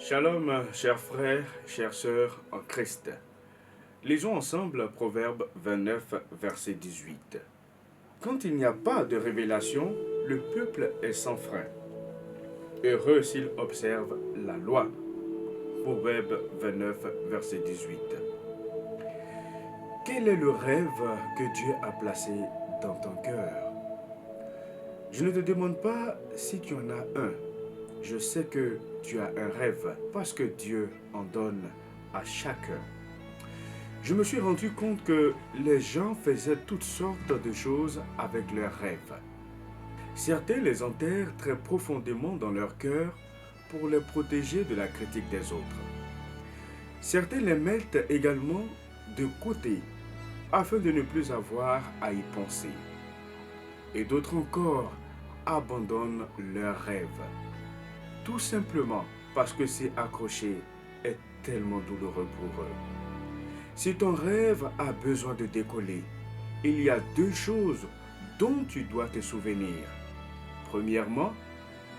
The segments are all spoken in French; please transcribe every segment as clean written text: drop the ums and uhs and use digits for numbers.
Shalom, chers frères, chères sœurs en Christ. Lisons ensemble Proverbe 29, verset 18. Quand il n'y a pas de révélation, le peuple est sans frein. Heureux s'il observe la loi. Proverbe 29, verset 18. Quel est le rêve que Dieu a placé dans ton cœur? Je ne te demande pas si tu en as un. Je sais que tu as un rêve parce que Dieu en donne à chacun. Je me suis rendu compte que les gens faisaient toutes sortes de choses avec leurs rêves. Certains les enterrent très profondément dans leur cœur pour les protéger de la critique des autres. Certains les mettent également de côté afin de ne plus avoir à y penser. Et d'autres encore abandonnent leurs rêves. Tout simplement parce que s'y accrocher est tellement douloureux pour eux. Si ton rêve a besoin de décoller, il y a deux choses dont tu dois te souvenir. Premièrement,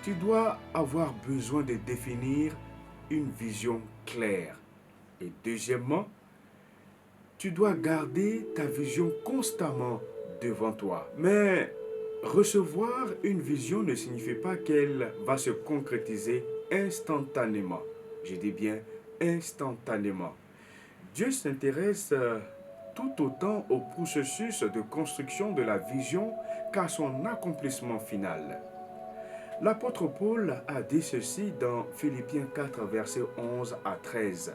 tu dois avoir besoin de définir une vision claire. Et deuxièmement, tu dois garder ta vision constamment devant toi. Mais recevoir une vision ne signifie pas qu'elle va se concrétiser instantanément. Je dis bien instantanément. Dieu s'intéresse tout autant au processus de construction de la vision qu'à son accomplissement final. L'apôtre Paul a dit ceci dans Philippiens 4, versets 11 à 13,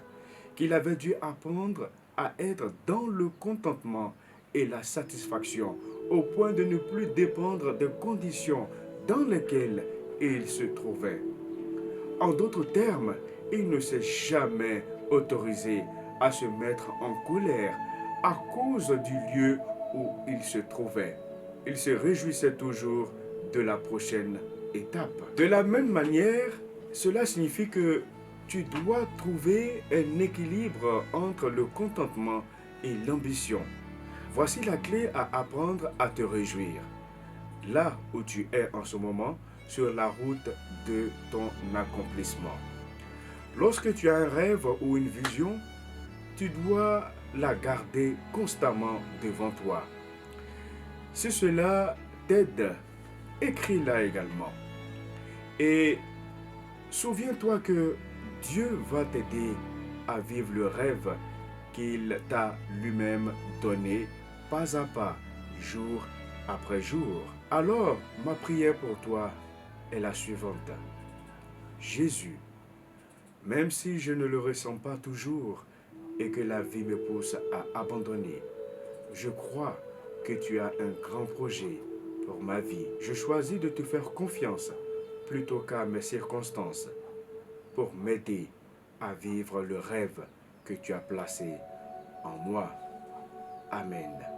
qu'il avait dû apprendre à être dans le contentement et la satisfaction, au point de ne plus dépendre des conditions dans lesquelles il se trouvait. En d'autres termes, il ne s'est jamais autorisé à se mettre en colère à cause du lieu où il se trouvait. Il se réjouissait toujours de la prochaine étape. De la même manière, cela signifie que tu dois trouver un équilibre entre le contentement et l'ambition. Voici la clé à apprendre à te réjouir. Là où tu es en ce moment, sur la route de ton accomplissement. Lorsque tu as un rêve ou une vision, tu dois la garder constamment devant toi. Si cela t'aide, écris-la également. Et souviens-toi que Dieu va t'aider à vivre le rêve qu'il t'a lui-même donné, pas à pas, jour après jour. Alors, ma prière pour toi est la suivante. Jésus, même si je ne le ressens pas toujours et que la vie me pousse à abandonner, je crois que tu as un grand projet pour ma vie. Je choisis de te faire confiance plutôt qu'à mes circonstances pour m'aider à vivre le rêve que tu as placé en moi. Amen.